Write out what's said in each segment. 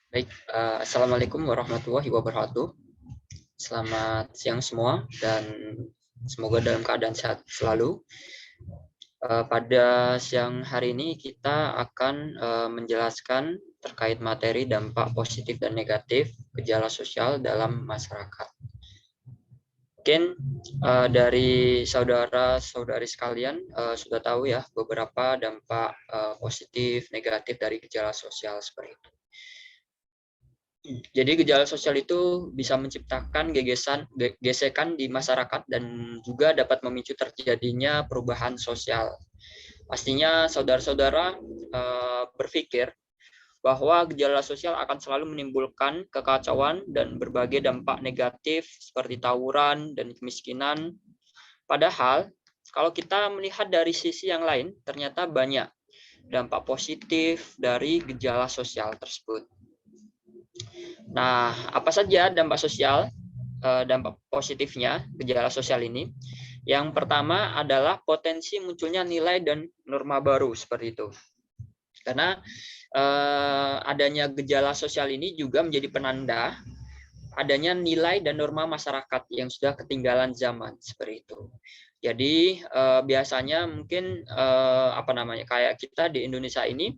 Baik, Assalamualaikum warahmatullahi wabarakatuh. Selamat siang semua dan semoga dalam keadaan sehat selalu. Pada siang hari ini kita akan menjelaskan terkait materi dampak positif dan negatif gejala sosial dalam masyarakat. Mungkin dari saudara-saudari sekalian sudah tahu ya beberapa dampak positif, negatif dari gejala sosial seperti itu. Jadi gejala sosial itu bisa menciptakan gesekan di masyarakat dan juga dapat memicu terjadinya perubahan sosial. Pastinya saudara-saudara berpikir bahwa gejala sosial akan selalu menimbulkan kekacauan dan berbagai dampak negatif seperti tawuran dan kemiskinan. Padahal kalau kita melihat dari sisi yang lain, ternyata banyak dampak positif dari gejala sosial tersebut. Nah, apa saja dampak sosial, dampak positifnya gejala sosial ini? Yang pertama adalah potensi munculnya nilai dan norma baru seperti itu. Karena adanya gejala sosial ini juga menjadi penanda adanya nilai dan norma masyarakat yang sudah ketinggalan zaman seperti itu. Jadi biasanya mungkin kayak kita di Indonesia ini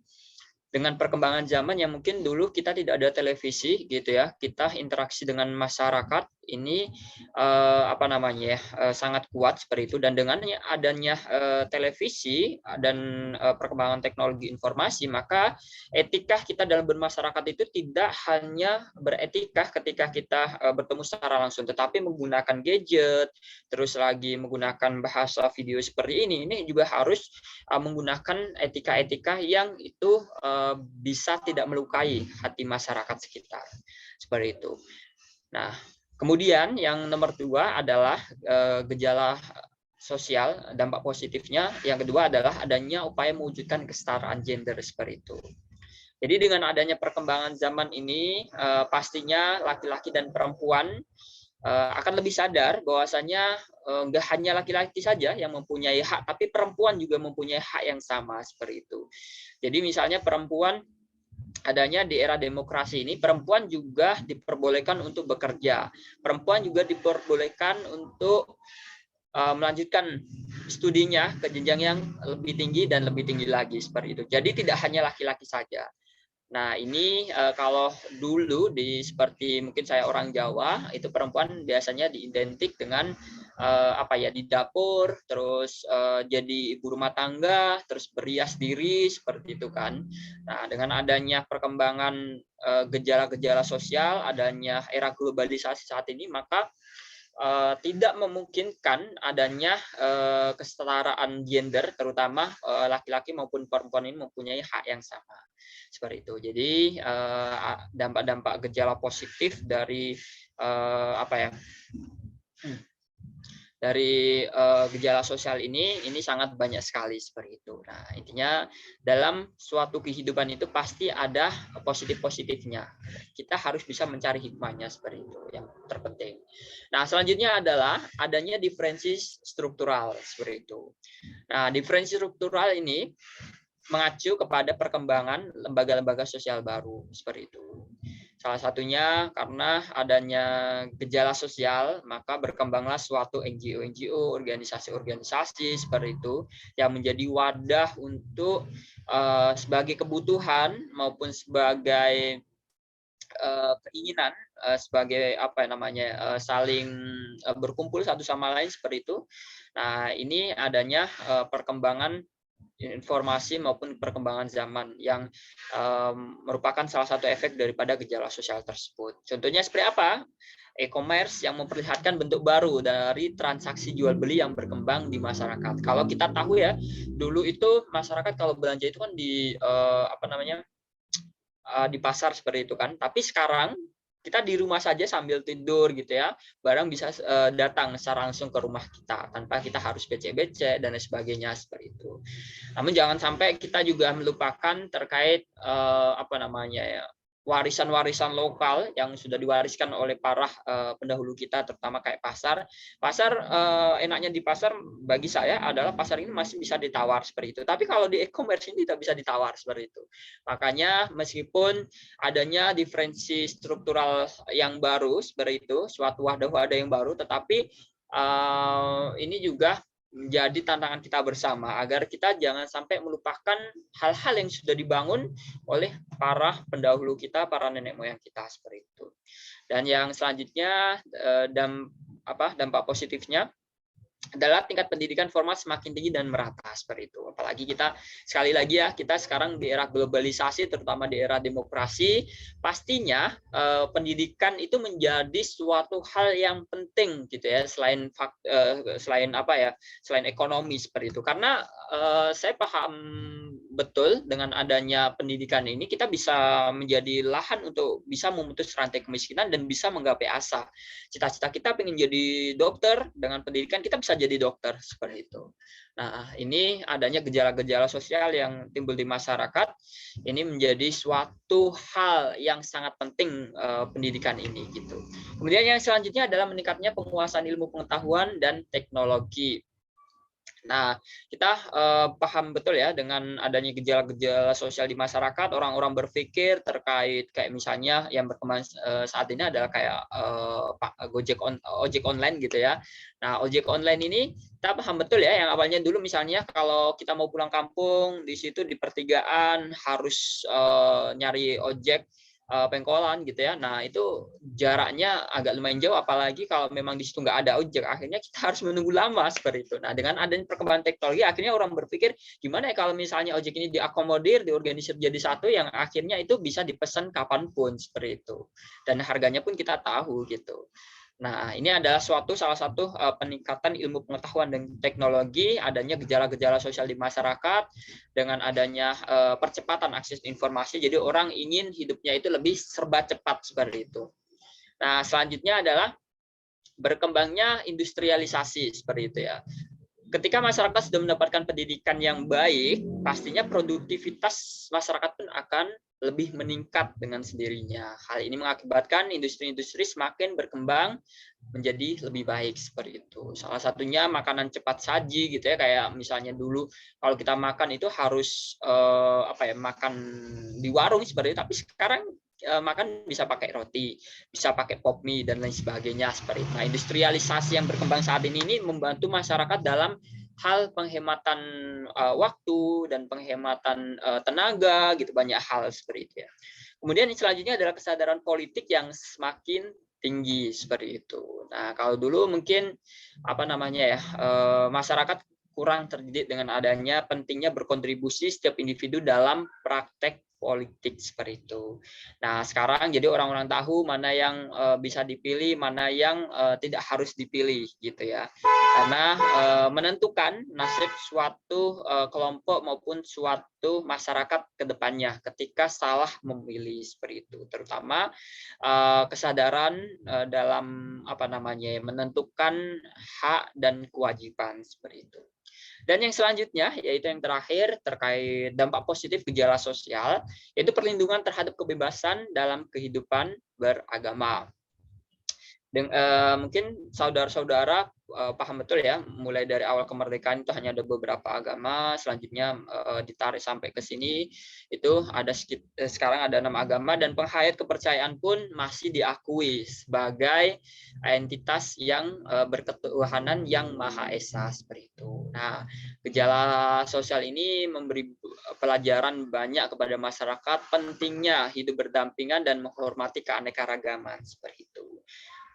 dengan perkembangan zaman yang mungkin dulu kita tidak ada televisi gitu ya, kita interaksi dengan masyarakat ini sangat kuat seperti itu, dan dengan adanya televisi dan perkembangan teknologi informasi, maka etika kita dalam bermasyarakat itu tidak hanya beretika ketika kita bertemu secara langsung, tetapi menggunakan gadget, terus lagi menggunakan bahasa video seperti ini juga harus menggunakan etika-etika yang itu bisa tidak melukai hati masyarakat sekitar. Seperti itu. Nah, kemudian yang nomor 2 adalah gejala sosial, dampak positifnya. Yang kedua adalah adanya upaya mewujudkan kesetaraan gender seperti itu. Jadi dengan adanya perkembangan zaman ini, pastinya laki-laki dan perempuan akan lebih sadar bahwasanya nggak hanya laki-laki saja yang mempunyai hak, tapi perempuan juga mempunyai hak yang sama seperti itu. Jadi misalnya perempuan adanya di era demokrasi ini, perempuan juga diperbolehkan untuk bekerja. Perempuan juga diperbolehkan untuk melanjutkan studinya ke jenjang yang lebih tinggi dan lebih tinggi lagi seperti itu. Jadi tidak hanya laki-laki saja. Nah, ini kalau dulu seperti mungkin saya orang Jawa, itu perempuan biasanya diidentik dengan di dapur, terus jadi ibu rumah tangga, terus berias diri seperti itu kan. Nah, dengan adanya perkembangan gejala-gejala sosial, adanya era globalisasi saat ini, maka tidak memungkinkan adanya kesetaraan gender, terutama laki-laki maupun perempuan ini mempunyai hak yang sama. Seperti itu. Jadi dampak-dampak gejala positif dari gejala sosial ini sangat banyak sekali seperti itu. Nah, intinya dalam suatu kehidupan itu pasti ada positif-positifnya. Kita harus bisa mencari hikmahnya seperti itu yang terpenting. Nah, selanjutnya adalah adanya diferensi struktural seperti itu. Nah, diferensi struktural ini mengacu kepada perkembangan lembaga-lembaga sosial baru seperti itu. Salah satunya karena adanya gejala sosial, maka berkembanglah suatu NGO, organisasi-organisasi seperti itu yang menjadi wadah untuk sebagai kebutuhan maupun sebagai keinginan sebagai saling berkumpul satu sama lain seperti itu. Nah, ini adanya perkembangan informasi maupun perkembangan zaman yang merupakan salah satu efek daripada gejala sosial tersebut. Contohnya seperti apa? E-commerce yang memperlihatkan bentuk baru dari transaksi jual beli yang berkembang di masyarakat. Kalau kita tahu ya, dulu itu masyarakat kalau belanja itu kan di pasar seperti itu kan. Tapi sekarang kita di rumah saja sambil tidur gitu ya, barang bisa datang secara langsung ke rumah kita tanpa kita harus becek-becek dan sebagainya seperti itu. Namun jangan sampai kita juga melupakan terkait warisan-warisan lokal yang sudah diwariskan oleh para pendahulu kita, terutama kayak pasar. Pasar, enaknya di pasar bagi saya adalah pasar ini masih bisa ditawar seperti itu. Tapi kalau di e-commerce ini tidak bisa ditawar seperti itu. Makanya meskipun adanya diferensi struktural yang baru seperti itu, suatu wadah-wadah yang baru, tetapi ini juga menjadi tantangan kita bersama agar kita jangan sampai melupakan hal-hal yang sudah dibangun oleh para pendahulu kita, para nenek moyang kita seperti itu. Dan yang selanjutnya dampak positifnya adalah tingkat pendidikan formal semakin tinggi dan merata seperti itu. Apalagi kita sekali lagi ya, kita sekarang di era globalisasi, terutama di era demokrasi, pastinya pendidikan itu menjadi suatu hal yang penting gitu ya, selain ekonomi seperti itu. Karena saya paham betul dengan adanya pendidikan ini kita bisa menjadi lahan untuk bisa memutus rantai kemiskinan dan bisa menggapai asa. Cita-cita kita pengen jadi dokter, dengan pendidikan kita bisa jadi dokter seperti itu. Nah, ini adanya gejala-gejala sosial yang timbul di masyarakat, ini menjadi suatu hal yang sangat penting pendidikan ini gitu. Kemudian yang selanjutnya adalah meningkatnya penguasaan ilmu pengetahuan dan teknologi. Nah, kita paham betul ya dengan adanya gejala-gejala sosial di masyarakat, orang-orang berpikir terkait kayak misalnya yang berkembang saat ini adalah kayak ojek online gitu ya. Nah, ojek online ini kita paham betul ya, yang awalnya dulu misalnya kalau kita mau pulang kampung, di situ di pertigaan harus nyari ojek pengkolan gitu ya. Nah, itu jaraknya agak lumayan jauh, apalagi kalau memang di situ nggak ada ojek, akhirnya kita harus menunggu lama seperti itu. Nah, dengan adanya perkembangan teknologi, akhirnya orang berpikir gimana ya kalau misalnya ojek ini diakomodir, diorganisir jadi satu yang akhirnya itu bisa dipesan kapanpun seperti itu. Dan harganya pun kita tahu gitu. Nah, ini adalah salah satu peningkatan ilmu pengetahuan dan teknologi, adanya gejala-gejala sosial di masyarakat, dengan adanya percepatan akses informasi, jadi orang ingin hidupnya itu lebih serba cepat seperti itu. Nah, selanjutnya adalah berkembangnya industrialisasi seperti itu ya. Ketika masyarakat sudah mendapatkan pendidikan yang baik, pastinya produktivitas masyarakat pun akan lebih meningkat dengan sendirinya. Hal ini mengakibatkan industri-industri semakin berkembang menjadi lebih baik seperti itu. Salah satunya makanan cepat saji gitu ya, kayak misalnya dulu kalau kita makan itu harus makan di warung seperti itu, tapi sekarang makan bisa pakai roti, bisa pakai pop mie dan lain sebagainya seperti itu. Nah, industrialisasi yang berkembang saat ini membantu masyarakat dalam hal penghematan waktu dan penghematan tenaga gitu, banyak hal seperti itu ya. Kemudian selanjutnya adalah kesadaran politik yang semakin tinggi seperti itu. Nah, kalau dulu mungkin masyarakat kurang terdidik dengan adanya pentingnya berkontribusi setiap individu dalam praktek politik seperti itu. Nah, sekarang jadi orang-orang tahu mana yang bisa dipilih, mana yang tidak harus dipilih gitu ya. Karena menentukan nasib suatu kelompok maupun suatu masyarakat ke depannya ketika salah memilih seperti itu. Terutama kesadaran dalam menentukan hak dan kewajiban seperti itu. Dan yang selanjutnya, yaitu yang terakhir, terkait dampak positif gejala sosial, yaitu perlindungan terhadap kebebasan dalam kehidupan beragama. Mungkin saudara-saudara paham betul ya, mulai dari awal kemerdekaan itu hanya ada beberapa agama, selanjutnya ditarik sampai ke sini, itu ada sekarang ada 6 agama, dan penghayat kepercayaan pun masih diakui sebagai entitas yang berketuhanan yang Maha Esa seperti itu. Nah, gejala sosial ini memberi pelajaran banyak kepada masyarakat pentingnya hidup berdampingan dan menghormati keanekaragaman seperti itu.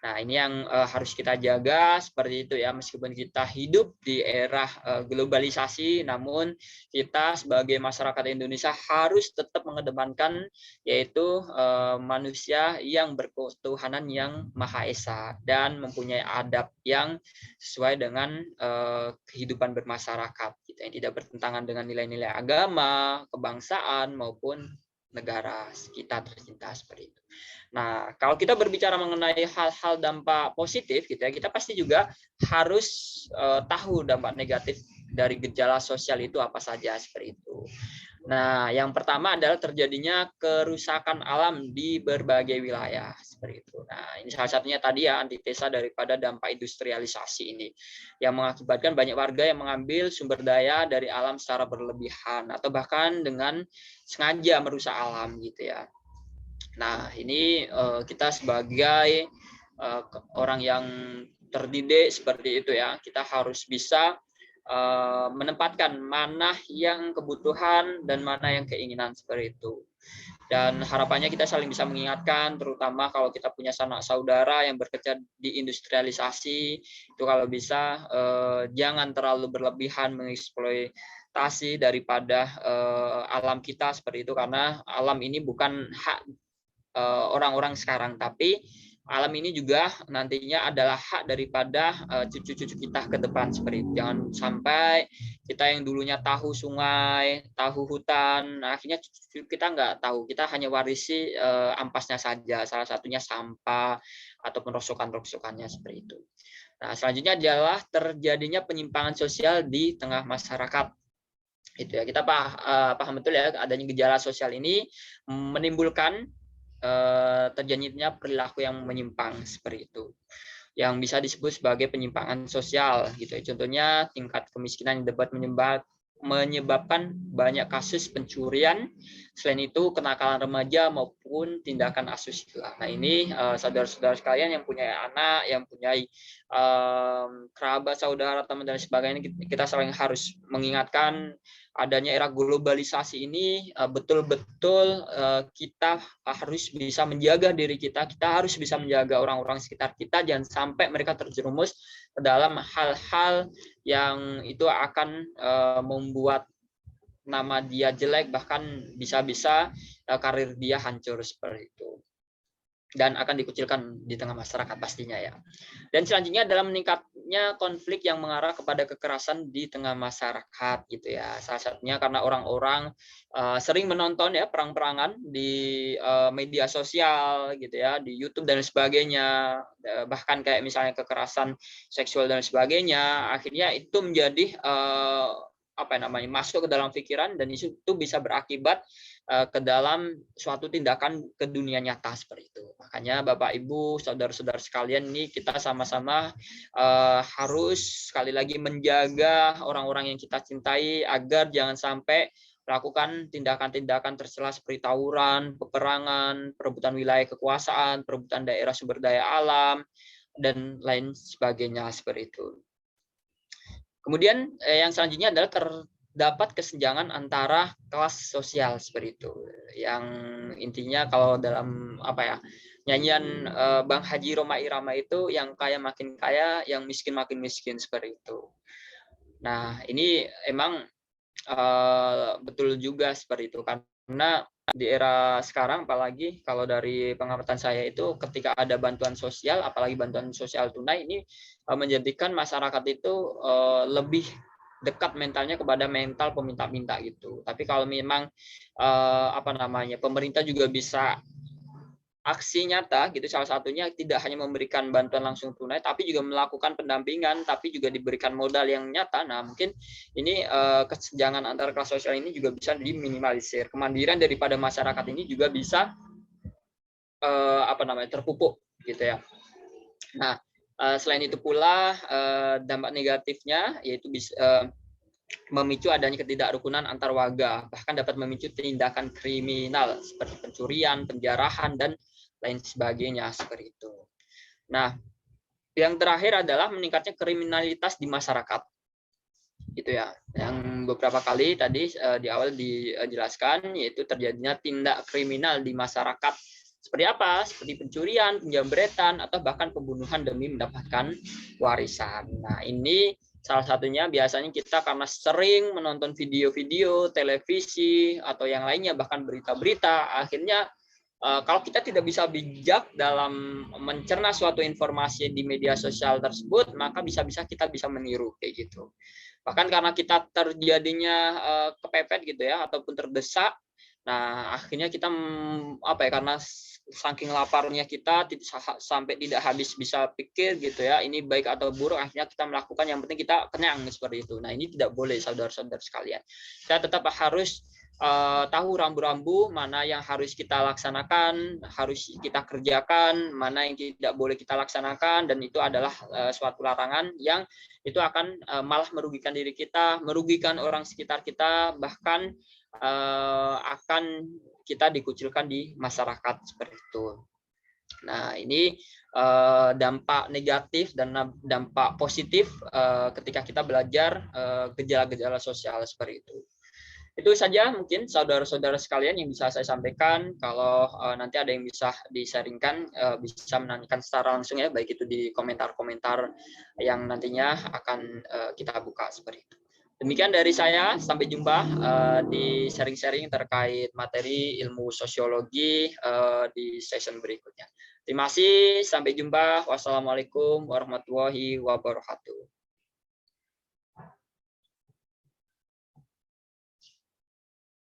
Nah, ini yang harus kita jaga seperti itu ya, meskipun kita hidup di era globalisasi, namun kita sebagai masyarakat Indonesia harus tetap mengedepankan yaitu manusia yang berketuhanan yang Maha Esa dan mempunyai adab yang sesuai dengan kehidupan bermasyarakat, gitu, yang tidak bertentangan dengan nilai-nilai agama, kebangsaan maupun negara kita tercinta seperti itu. Nah, kalau kita berbicara mengenai hal-hal dampak positif gitu ya, kita pasti juga harus tahu dampak negatif dari gejala sosial itu apa saja seperti itu. Nah, yang pertama adalah terjadinya kerusakan alam di berbagai wilayah seperti itu. Nah, ini salah satunya tadi ya antitesa daripada dampak industrialisasi ini yang mengakibatkan banyak warga yang mengambil sumber daya dari alam secara berlebihan atau bahkan dengan sengaja merusak alam gitu ya. Nah, ini kita sebagai orang yang terdidik seperti itu ya, kita harus bisa menempatkan mana yang kebutuhan dan mana yang keinginan seperti itu. Dan harapannya kita saling bisa mengingatkan, terutama kalau kita punya sanak saudara yang bekerja di industrialisasi, itu kalau bisa jangan terlalu berlebihan mengeksploitasi daripada alam kita seperti itu, karena alam ini bukan hak orang-orang sekarang, tapi alam ini juga nantinya adalah hak daripada cucu-cucu kita ke depan seperti itu. Jangan sampai kita yang dulunya tahu sungai, tahu hutan, akhirnya cucu kita nggak tahu. Kita hanya warisi ampasnya saja, salah satunya sampah ataupun rosokan-rosokannya seperti itu. Nah, selanjutnya adalah terjadinya penyimpangan sosial di tengah masyarakat. Itu ya, kita paham betul ya, adanya gejala sosial ini menimbulkan terjadinya perilaku yang menyimpang seperti itu, yang bisa disebut sebagai penyimpangan sosial gitu. Contohnya tingkat kemiskinan yang dapat menyebabkan banyak kasus pencurian, selain itu kenakalan remaja maupun tindakan asusila. Nah, ini saudara-saudara sekalian yang punya anak, yang punya kerabat, saudara, teman dan sebagainya, kita saling harus mengingatkan adanya era globalisasi ini betul-betul kita harus bisa menjaga diri kita harus bisa menjaga orang-orang sekitar kita, jangan sampai mereka terjerumus ke dalam hal-hal yang itu akan membuat nama dia jelek, bahkan bisa-bisa karir dia hancur seperti itu, dan akan dikucilkan di tengah masyarakat pastinya ya. Dan selanjutnya adalah meningkatnya konflik yang mengarah kepada kekerasan di tengah masyarakat gitu ya. Salah satunya karena orang-orang sering menonton ya perang-perangan di media sosial gitu ya, di YouTube dan sebagainya. Bahkan kayak misalnya kekerasan seksual dan sebagainya, akhirnya itu menjadi masuk ke dalam pikiran, dan itu bisa berakibat ke dalam suatu tindakan ke dunia nyata seperti itu. Makanya Bapak Ibu, saudara-saudara sekalian, ini kita sama-sama harus sekali lagi menjaga orang-orang yang kita cintai agar jangan sampai melakukan tindakan-tindakan tercela seperti tawuran, peperangan, perebutan wilayah kekuasaan, perebutan daerah sumber daya alam, dan lain sebagainya seperti itu. Kemudian yang selanjutnya adalah terdapat kesenjangan antara kelas sosial seperti itu. Yang intinya kalau dalam nyanyian Bang Haji Roma Irama itu, yang kaya makin kaya, yang miskin makin miskin seperti itu. Nah, ini emang betul juga seperti itu, karena di era sekarang, apalagi kalau dari pengamatan saya itu, ketika ada bantuan sosial, apalagi bantuan sosial tunai, ini menjadikan masyarakat itu lebih dekat mentalnya kepada mental peminta-minta gitu. Tapi kalau memang pemerintah juga bisa aksi nyata gitu, salah satunya tidak hanya memberikan bantuan langsung tunai, tapi juga melakukan pendampingan, tapi juga diberikan modal yang nyata. Nah, mungkin ini kesenjangan antar kelas sosial ini juga bisa diminimalisir. Kemandirian daripada masyarakat ini juga bisa terpupuk gitu ya. Nah, selain itu pula dampak negatifnya yaitu bisa memicu adanya ketidakrukunan antar warga, bahkan dapat memicu tindakan kriminal seperti pencurian, penjarahan, dan lain sebagainya seperti itu. Nah, yang terakhir adalah meningkatnya kriminalitas di masyarakat, gitu ya. Yang beberapa kali tadi di awal dijelaskan, yaitu terjadinya tindak kriminal di masyarakat. Seperti apa? Seperti pencurian, penjamretan, atau bahkan pembunuhan demi mendapatkan warisan. Nah, ini salah satunya biasanya kita karena sering menonton video-video, televisi, atau yang lainnya, bahkan berita-berita, akhirnya kalau kita tidak bisa bijak dalam mencerna suatu informasi di media sosial tersebut, maka bisa-bisa kita bisa meniru kayak gitu. Bahkan karena kita terjadinya kepepet gitu ya, ataupun terdesak, nah akhirnya kita karena saking laparnya kita sampai tidak habis bisa pikir gitu ya, ini baik atau buruk, akhirnya kita melakukan yang penting kita kenyang seperti itu. Nah, ini tidak boleh saudara-saudara sekalian. Kita tetap harus tahu rambu-rambu mana yang harus kita laksanakan, harus kita kerjakan, mana yang tidak boleh kita laksanakan, dan itu adalah suatu larangan yang itu akan malah merugikan diri kita, merugikan orang sekitar kita, bahkan akan kita dikucilkan di masyarakat seperti itu. Nah, ini dampak negatif dan dampak positif ketika kita belajar gejala-gejala sosial seperti itu. Itu saja mungkin saudara-saudara sekalian yang bisa saya sampaikan. Kalau nanti ada yang bisa di-sharingkan, bisa menanyakan secara langsung ya, baik itu di komentar-komentar yang nantinya akan kita buka seperti itu. Demikian dari saya, sampai jumpa di sharing-sharing terkait materi ilmu sosiologi di session berikutnya. Terima kasih, sampai jumpa. Wassalamualaikum warahmatullahi wabarakatuh.